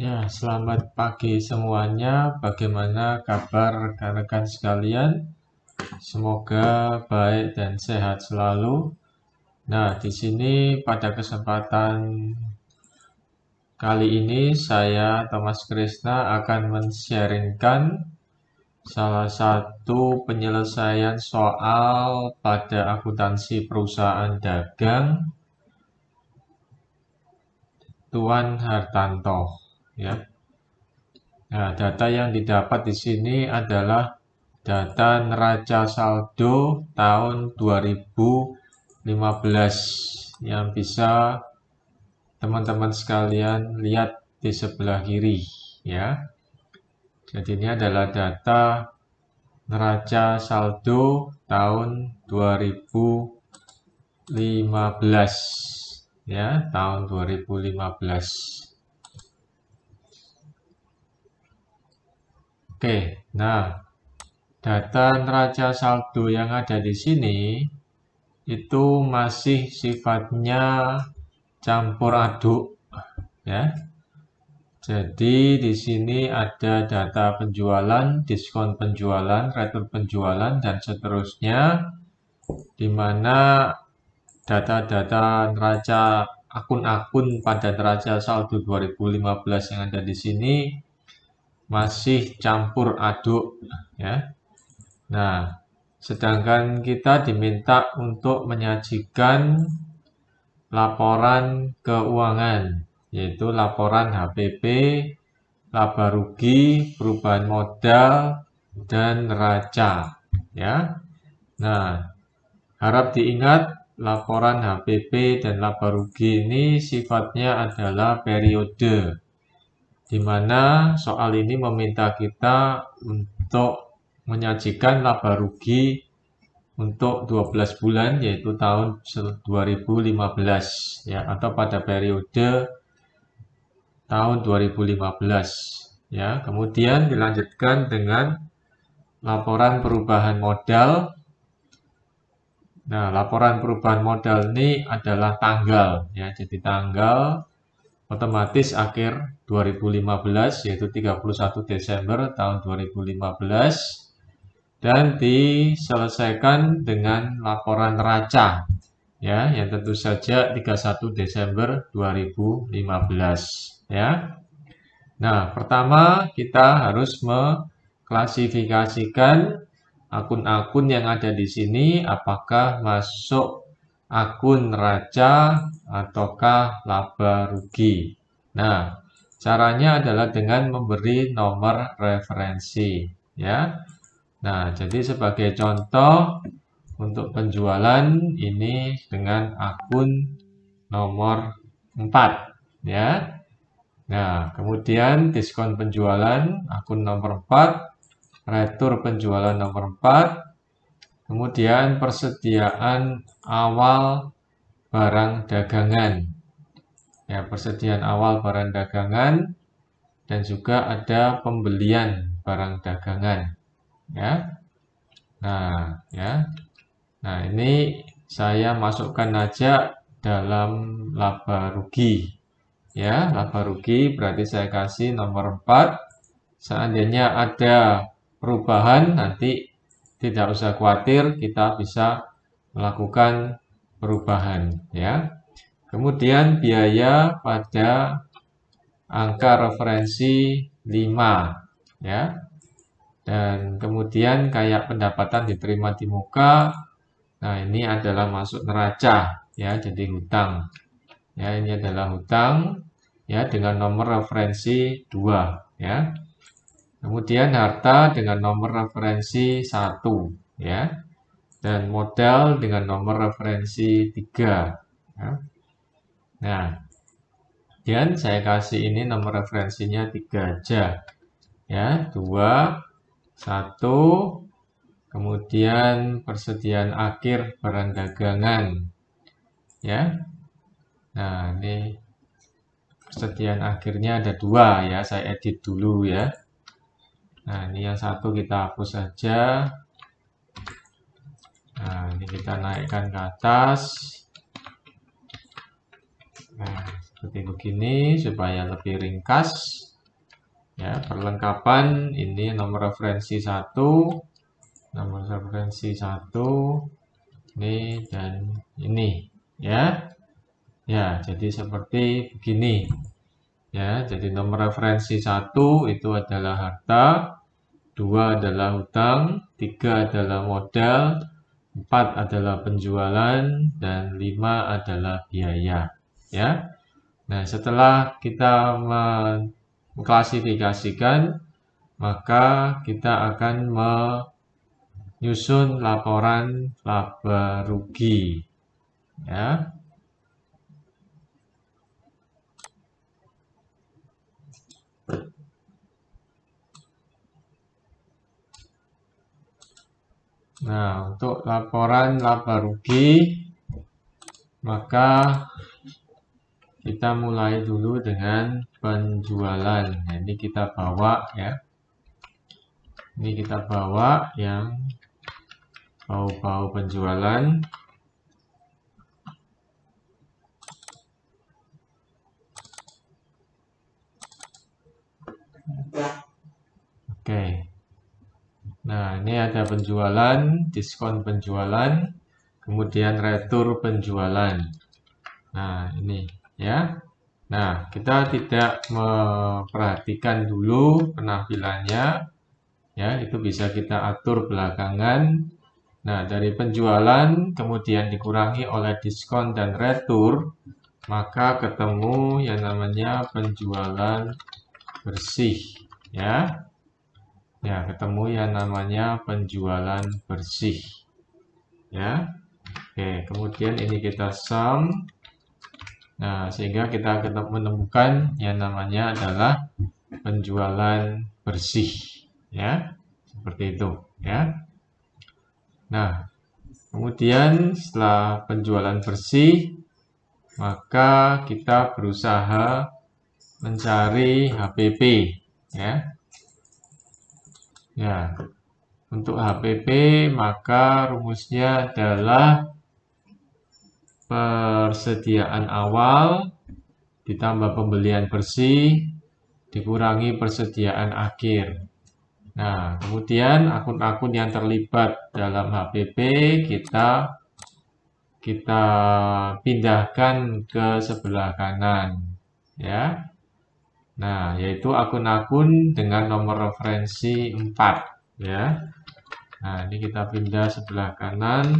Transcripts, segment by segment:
Ya, selamat pagi semuanya. Bagaimana kabar rekan-rekan sekalian? Semoga baik dan sehat selalu. Nah, di sini pada kesempatan kali ini saya Thomas Krisna akan men-sharingkan salah satu penyelesaian soal pada akuntansi perusahaan dagang Tuan Hartanto, ya. Nah, data yang didapat di sini adalah data neraca saldo tahun 2015 yang bisa teman-teman sekalian lihat di sebelah kiri, ya. Jadi ini adalah data neraca saldo tahun 2015, ya, tahun 2015. Oke, nah, data neraca saldo yang ada di sini itu masih sifatnya campur aduk, ya. Jadi di sini ada data penjualan, diskon penjualan, retur penjualan, dan seterusnya, di mana data-data neraca akun-akun pada neraca saldo 2015 yang ada di sini masih campur aduk, ya. Nah, sedangkan kita diminta untuk menyajikan laporan keuangan, yaitu laporan HPP, laba rugi, perubahan modal, dan neraca, ya. Nah, harap diingat laporan HPP dan laba rugi ini sifatnya adalah periode, di mana soal ini meminta kita untuk menyajikan laba rugi untuk 12 bulan, yaitu tahun 2015, ya, atau pada periode tahun 2015, ya. Kemudian dilanjutkan dengan laporan perubahan modal. Nah, laporan perubahan modal ini adalah tanggal, ya. Jadi tanggal otomatis akhir 2015, yaitu 31 Desember tahun 2015, dan diselesaikan dengan laporan neraca, ya, yang tentu saja 31 Desember 2015, ya. Nah, pertama kita harus mengklasifikasikan akun-akun yang ada di sini apakah masuk akun neraca ataukah laba rugi. Nah, caranya adalah dengan memberi nomor referensi, ya. Nah, jadi sebagai contoh untuk penjualan ini dengan akun nomor 4, ya. Nah, kemudian diskon penjualan akun nomor 4, retur penjualan nomor 4, kemudian persediaan awal barang dagangan. Ya, persediaan awal barang dagangan dan juga ada pembelian barang dagangan, ya. Nah, ya. Nah, ini saya masukkan aja dalam laba rugi. Ya, laba rugi berarti saya kasih nomor 4. Seandainya ada perubahan, nanti tidak usah khawatir, kita bisa melakukan perubahan, ya. Kemudian biaya pada angka referensi 5, ya. Dan kemudian kayak pendapatan diterima di muka. Nah, ini adalah masuk neraca, ya, jadi hutang. Ya, ini adalah hutang, ya, dengan nomor referensi 2, ya. Kemudian harta dengan nomor referensi 1, ya. Dan modal dengan nomor referensi 3, ya. Nah, dan saya kasih ini nomor referensinya 3 aja, ya. 2, 1, kemudian persediaan akhir barang dagangan, ya. Nah, ini persediaan akhirnya ada 2, ya. Saya edit dulu, ya. Nah, ini yang satu kita hapus saja. Nah, ini kita naikkan ke atas. Nah, seperti begini supaya lebih ringkas. Ya, perlengkapan ini nomor referensi 1, nomor referensi 1, ini dan ini, ya. Ya, jadi seperti begini. Ya, jadi nomor referensi 1 itu adalah harta, 2 adalah hutang, 3 adalah modal, 4 adalah penjualan, dan 5 adalah biaya. Ya. Nah, setelah kita mengklasifikasikan, maka kita akan menyusun laporan laba rugi. Ya. Nah, untuk laporan laba rugi, maka kita mulai dulu dengan penjualan. Nah, ini kita bawa ya. Ini kita bawa yang bau-bau penjualan. Oke. Nah, ini ada penjualan, diskon penjualan, kemudian retur penjualan. Nah, ini ya. Nah, kita tidak memperhatikan dulu penampilannya. Ya, itu bisa kita atur belakangan. Nah, dari penjualan kemudian dikurangi oleh diskon dan retur, maka ketemu yang namanya penjualan bersih, ya. Ya, ketemu yang namanya penjualan bersih. Ya. Oke, kemudian ini kita sum. Nah, sehingga kita menemukan yang namanya adalah penjualan bersih, ya. Seperti itu, ya. Nah, kemudian setelah penjualan bersih, maka kita berusaha mencari HPP, ya. Ya, untuk HPP maka rumusnya adalah persediaan awal ditambah pembelian bersih dikurangi persediaan akhir. Nah, kemudian akun-akun yang terlibat dalam HPP kita pindahkan ke sebelah kanan, ya. Nah, yaitu akun-akun dengan nomor referensi 4, ya. Nah, ini kita pindah sebelah kanan.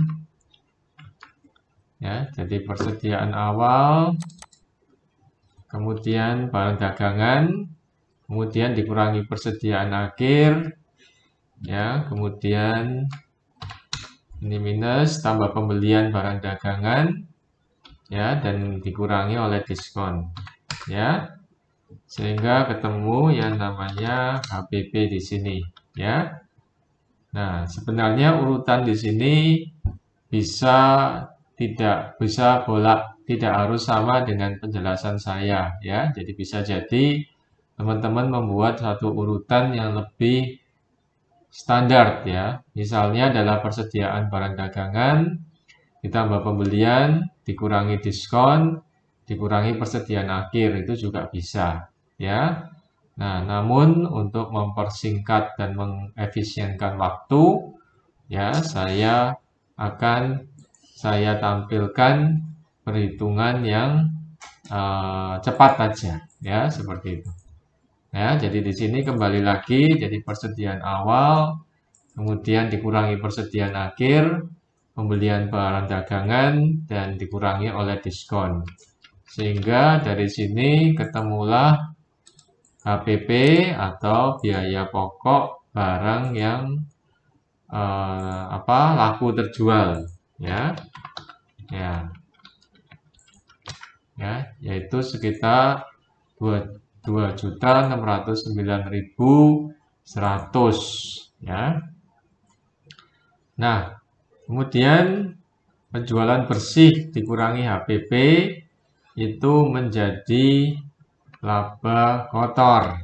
Ya, jadi persediaan awal, kemudian barang dagangan, kemudian dikurangi persediaan akhir, ya, kemudian ini minus tambah pembelian barang dagangan, ya, dan dikurangi oleh diskon, ya, sehingga ketemu yang namanya HPP di sini, ya. Nah, sebenarnya urutan di sini tidak harus sama dengan penjelasan saya, ya. Jadi bisa jadi teman-teman membuat satu urutan yang lebih standar, ya. Misalnya adalah persediaan barang dagangan ditambah pembelian dikurangi diskon dikurangi persediaan akhir, itu juga bisa, ya. Nah, namun untuk mempersingkat dan mengefisienkan waktu, ya, saya tampilkan perhitungan yang cepat saja, ya, seperti itu. Ya, jadi di sini kembali lagi, jadi persediaan awal, kemudian dikurangi persediaan akhir, pembelian barang dagangan, dan dikurangi oleh diskon. Sehingga dari sini ketemulah HPP atau biaya pokok barang yang laku terjual, ya. Ya. Ya, yaitu sekitar 2.609.100, ya. Nah, kemudian penjualan bersih dikurangi HPP itu menjadi laba kotor.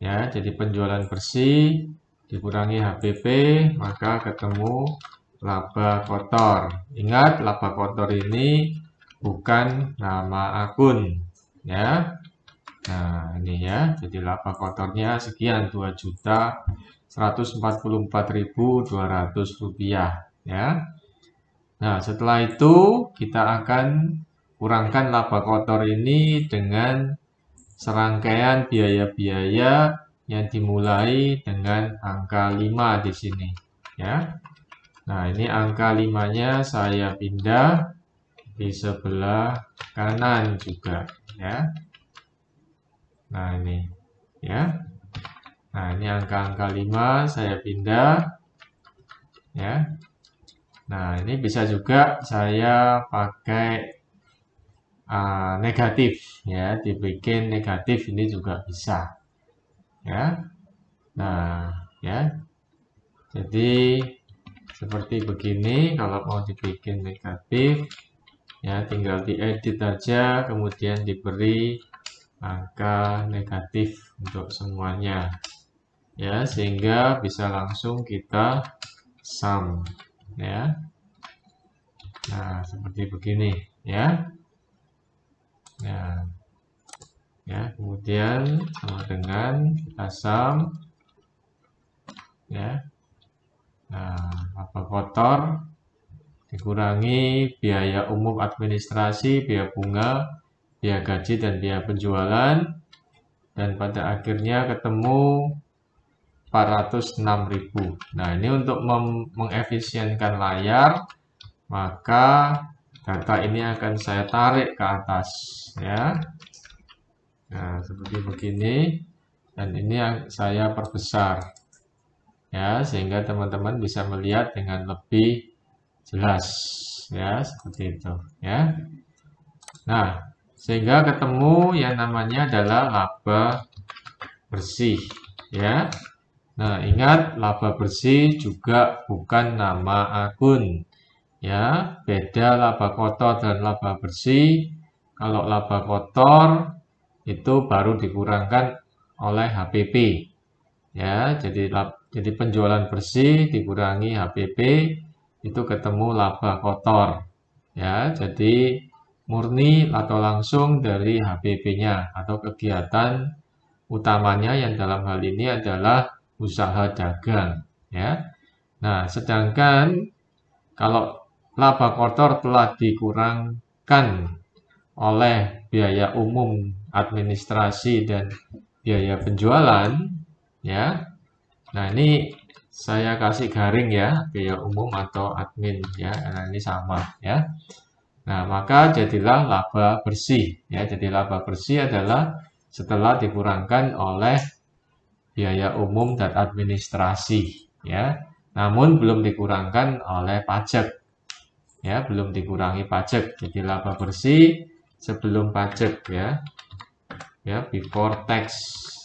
Ya, jadi penjualan bersih dikurangi HPP maka ketemu laba kotor. Ingat, laba kotor ini bukan nama akun, ya. Nah, ini ya, jadi laba kotornya sekian, 2.144.200 rupiah ya. Nah, setelah itu kita akan kurangkan laba kotor ini dengan serangkaian biaya-biaya yang dimulai dengan angka 5 di sini ya. Nah, ini angka 5-nya saya pindah di sebelah kanan juga ya. Nah, ini ya. Nah, ini angka-angka 5 saya pindah ya. Nah, ini bisa juga saya pakai negatif ya, dibikin negatif ini juga bisa ya. Nah, ya. Jadi seperti begini, kalau mau dibikin negatif ya tinggal diedit aja, kemudian diberi angka negatif untuk semuanya ya, sehingga bisa langsung kita sum ya. Nah, seperti begini ya. Nah, ya, kemudian sama dengan kita sum ya. Nah, laba kotor dikurangi biaya umum administrasi, biaya bunga, biaya gaji, dan biaya penjualan, dan pada akhirnya ketemu 406.000. Nah, ini untuk mengefisienkan layar, maka data ini akan saya tarik ke atas ya. Nah, seperti begini, dan ini saya perbesar ya, sehingga teman-teman bisa melihat dengan lebih jelas ya, seperti itu ya. Nah, sehingga ketemu yang namanya adalah laba bersih ya. Nah, ingat laba bersih juga bukan nama akun ya, beda laba kotor dan laba bersih. Kalau laba kotor itu baru dikurangkan oleh HPP ya, jadi penjualan bersih dikurangi HPP itu ketemu laba kotor ya. Jadi murni atau langsung dari HPP-nya atau kegiatan utamanya yang dalam hal ini adalah usaha dagang ya. Nah, sedangkan kalau laba kotor telah dikurangkan oleh biaya umum administrasi dan biaya penjualan ya. Nah, ini saya kasih garing ya, biaya umum atau admin ya, karena ini sama ya. Nah, maka jadilah laba bersih ya. Jadi laba bersih adalah setelah dikurangkan oleh biaya umum dan administrasi ya. Namun belum dikurangkan oleh pajak ya, belum dikurangi pajak. Jadi laba bersih sebelum pajak ya. Ya, before tax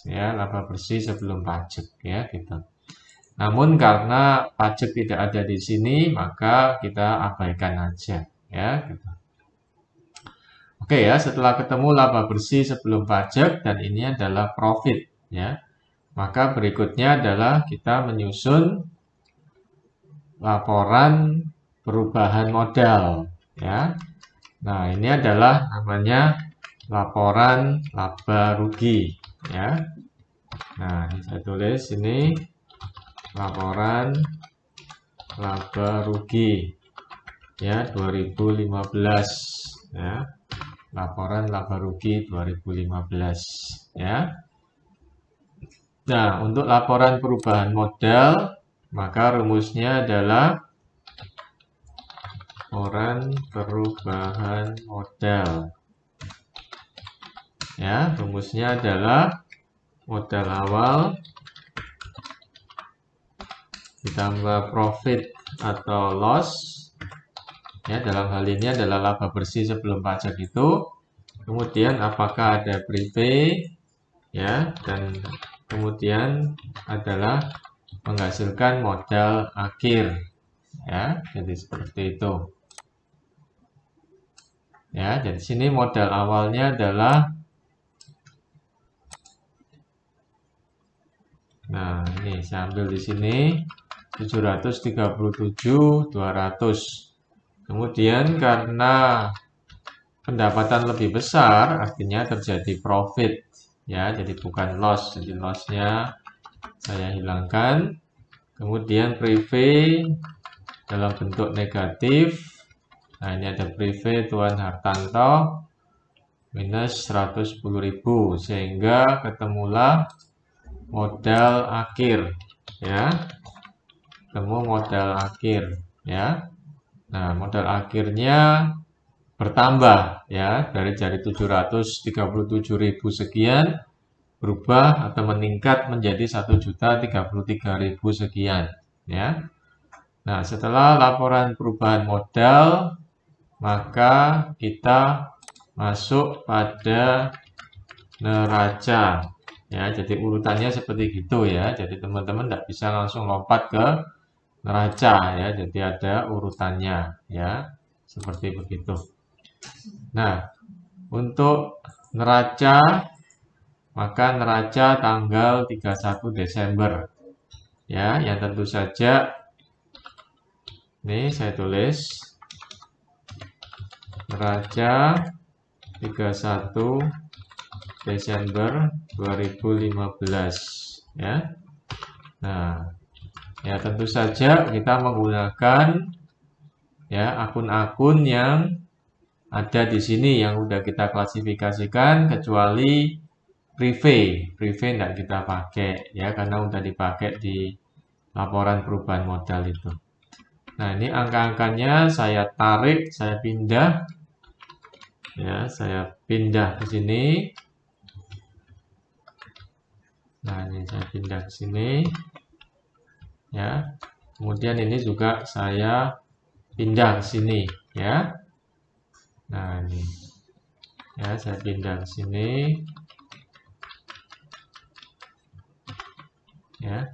ya, laba bersih sebelum pajak ya gitu. Namun karena pajak tidak ada di sini, maka kita abaikan aja ya gitu. Oke ya, setelah ketemu laba bersih sebelum pajak dan ini adalah profit ya. Maka berikutnya adalah kita menyusun laporan perubahan modal ya. Nah, ini adalah namanya laporan laba rugi ya. Nah, saya tulis ini laporan laba rugi ya 2015 ya. Laporan laba rugi 2015 ya. Nah, untuk laporan perubahan modal maka rumusnya adalah laporan perubahan modal ya. Rumusnya adalah modal awal ditambah profit atau loss ya, dalam hal ini adalah laba bersih sebelum pajak itu, kemudian apakah ada prepay ya, dan kemudian adalah menghasilkan modal akhir ya. Jadi seperti itu ya. Jadi sini modal awalnya adalah, nah ini saya ambil di sini 737.200. Kemudian karena pendapatan lebih besar, artinya terjadi profit ya, jadi bukan loss. Jadi lossnya saya hilangkan. Kemudian private dalam bentuk negatif. Nah, ini ada private Tuan Hartanto minus 110.000, sehingga ketemulah modal akhir, ya, ketemu modal akhir, ya. Nah, modal akhirnya bertambah, ya, dari 737.000 sekian berubah atau meningkat menjadi 1.033.000 sekian, ya. Nah, setelah laporan perubahan modal, maka kita masuk pada neraca, ya. Jadi urutannya seperti gitu, ya. Jadi teman-teman tidak bisa langsung lompat ke neraca, ya. Jadi ada urutannya, ya, seperti begitu. Nah, untuk neraca, maka neraca tanggal 31 Desember, ya, yang tentu saja ini saya tulis neraca 31 Desember 2015, ya. Nah, ya tentu saja kita menggunakan, ya, akun-akun yang ada di sini yang udah kita klasifikasikan, kecuali privé tidak kita pakai, ya, karena udah dipakai di laporan perubahan modal itu. Nah, ini angka-angkanya saya tarik, saya pindah, ya, saya pindah ke sini. Nah, ini saya pindah ke sini, ya. Kemudian ini juga saya pindah ke sini, ya. Nah, ini, ya, saya pindah ke sini, ya.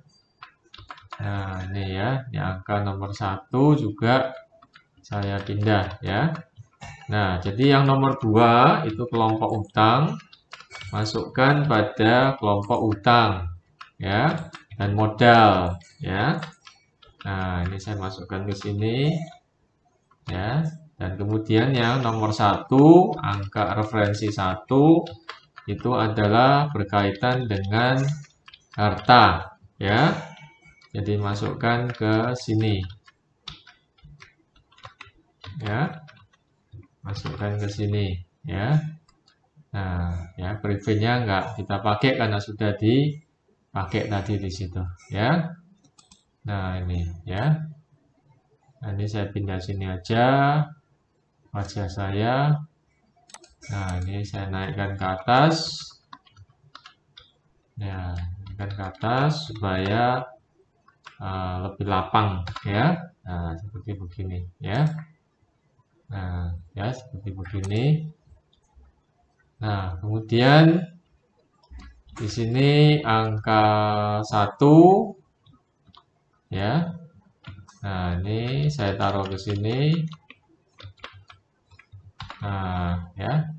Nah, ini, ya, di angka nomor 1 juga saya pindah, ya. Nah, jadi yang nomor 2 itu kelompok utang, masukkan pada kelompok utang, ya, dan modal, ya. Nah, ini saya masukkan ke sini, ya. Dan kemudian yang nomor 1, angka referensi 1 itu adalah berkaitan dengan harta, ya. Jadi masukkan ke sini, ya. Masukkan ke sini, ya. Nah, ya, preview-nya enggak kita pakai karena sudah dipakai tadi di situ, ya. Nah, ini, ya. Nah, ini saya pindah sini aja wajah saya. Nah, ini saya naikkan ke atas, ya, naikkan ke atas supaya lebih lapang, ya. Nah, seperti begini, ya. Nah, ya, seperti begini. Nah, kemudian di sini angka 1, ya. Nah, ini saya taruh ke sini. Nah, ya.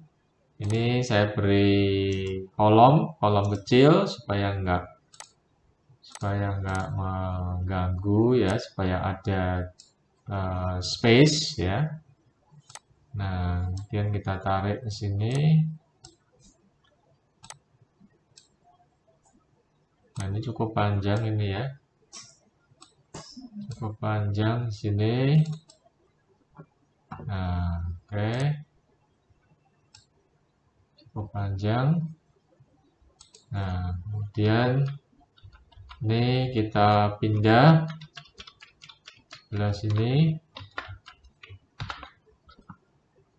Ini saya beri kolom kecil supaya enggak mengganggu, ya, supaya ada space, ya. Nah, kemudian kita tarik ke sini. Nah, ini cukup panjang ini, ya. Cukup panjang di sini. Nah, oke. Cukup panjang. Nah, kemudian ini kita pindah sebelah sini.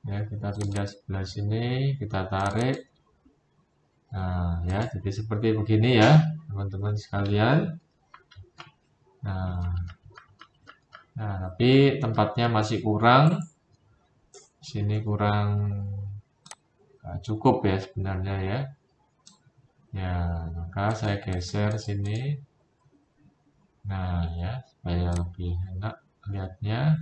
Ya, kita pindah sebelah sini, kita tarik. Nah, ya, jadi seperti begini, ya, teman-teman sekalian. Nah, tapi tempatnya masih kurang. Sini kurang cukup, ya, sebenarnya, ya. Ya, maka saya geser sini. Nah, ya, supaya lebih enak lihatnya.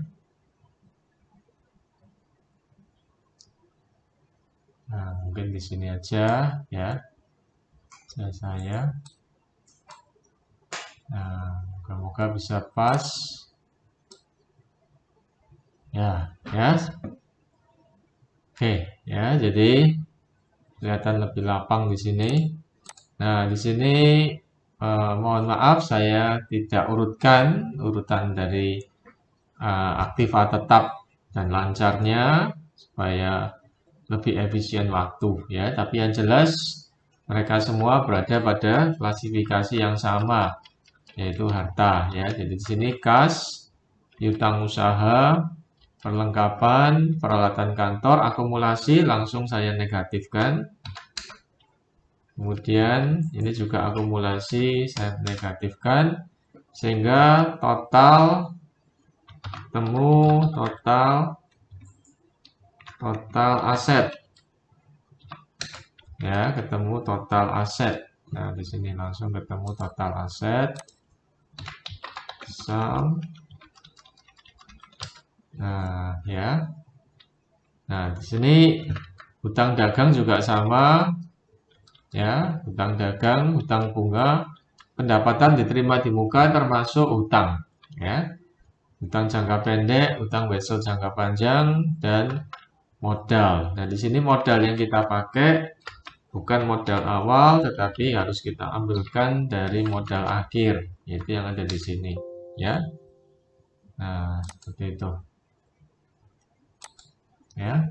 Nah, mungkin di sini aja, ya. Saya. Nah, semoga bisa pas. Ya, ya. Oke, ya, jadi kelihatan lebih lapang di sini. Nah, di sini mohon maaf saya tidak urutkan urutan dari aktiva tetap dan lancarnya supaya lebih efisien waktu ya. Tapi yang jelas mereka semua berada pada klasifikasi yang sama, yaitu harta ya. Jadi di sini kas, piutang usaha, perlengkapan, peralatan kantor, akumulasi langsung saya negatifkan. Kemudian ini juga akumulasi saya negatifkan sehingga total temu total aset ya, ketemu total aset. Nah, di sini langsung ketemu total aset sum. Nah, ya. Nah, di sini hutang dagang juga sama ya, hutang dagang, hutang bunga, pendapatan diterima di muka termasuk hutang ya. Hutang jangka pendek, hutang besok jangka panjang dan modal. Nah, di sini modal yang kita pakai bukan modal awal, tetapi harus kita ambilkan dari modal akhir, yaitu yang ada di sini, ya. Nah, seperti itu, ya.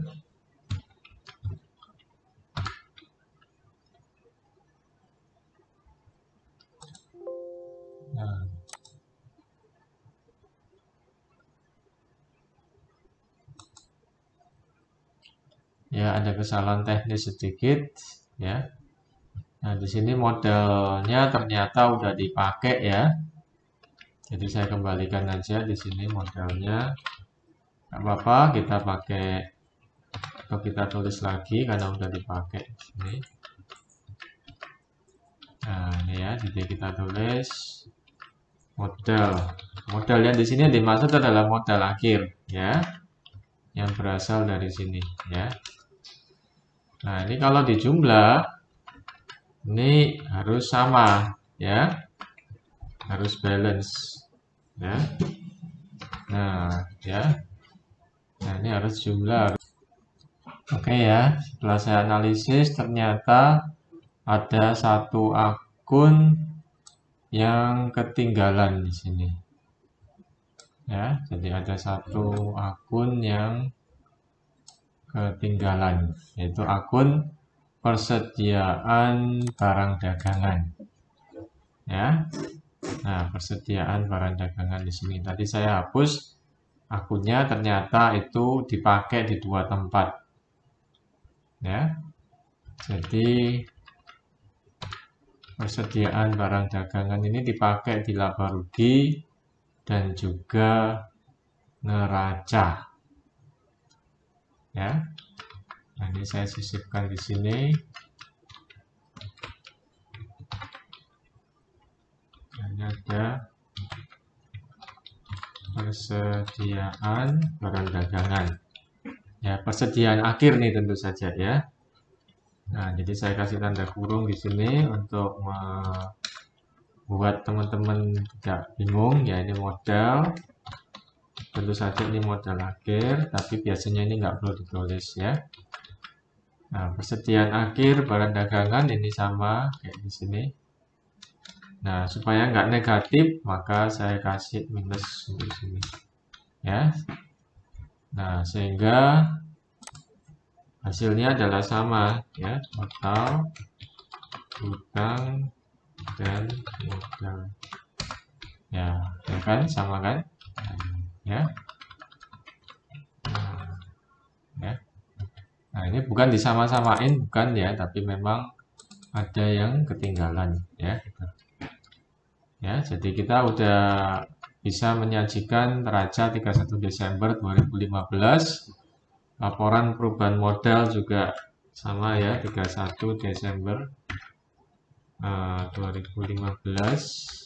Nah, ya ada kesalahan teknis sedikit, ya. Nah, di sini modalnya ternyata udah dipakai ya. Jadi saya kembalikan aja di sini modalnya. Nggak apa-apa, kita pakai atau kita tulis lagi karena udah dipakai di sini. Nah, ini ya, jadi kita tulis modal. Modal yang di sini yang dimaksud adalah modal akhir, ya, yang berasal dari sini, ya. Nah, ini kalau dijumlah, ini harus sama, ya, harus balance, ya. Nah, ya, nah ini harus jumlah. Oke ya, setelah saya analisis ternyata ada satu akun yang ketinggalan di sini. Ya, jadi ada satu akun yang ketinggalan, yaitu akun persediaan barang dagangan. Ya. Nah, persediaan barang dagangan di sini. Tadi saya hapus akunnya, ternyata itu dipakai di dua tempat. Ya. Jadi persediaan barang dagangan ini dipakai di laba rugi dan juga neraca. Ya. Nah, ini saya sisipkan di sini. Ini ada persediaan barang dagangan. Ya, persediaan akhir nih tentu saja ya. Nah, jadi saya kasih tanda kurung di sini untuk membuat teman-teman tidak bingung ya, ini modal. Tentu saja ini modal akhir, tapi biasanya ini nggak perlu ditulis ya. Nah, persediaan akhir barang dagangan ini sama kayak di sini. Nah, supaya nggak negatif, maka saya kasih minus di sini. Ya. Nah, sehingga hasilnya adalah sama ya, total hutang dan modal. Ya, ya kan sama kan? Ya. Ya. Nah, ini bukan disama-samain bukan ya, tapi memang ada yang ketinggalan ya. Ya, jadi kita udah bisa menyajikan neraca 31 Desember 2015. Laporan perubahan modal juga sama ya, 31 Desember 2015.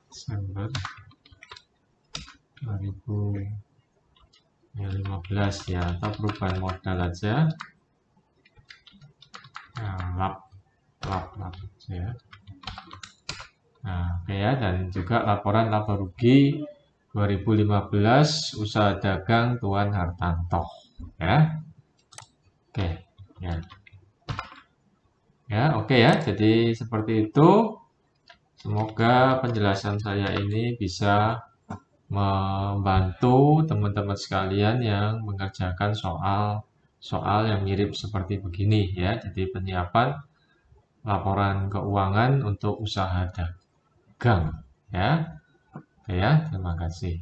Desember 2015 ya, atau perubahan modal aja. Nah, lap ya. Nah, oke ya, dan juga laporan laba rugi 2015 usaha dagang Tuan Hartanto, ya. Oke, ya. Ya, oke ya. Jadi seperti itu. Semoga penjelasan saya ini bisa membantu teman-teman sekalian yang mengerjakan soal yang mirip seperti begini ya. Jadi penyiapan laporan keuangan untuk usaha dagang ya. Oke ya, terima kasih.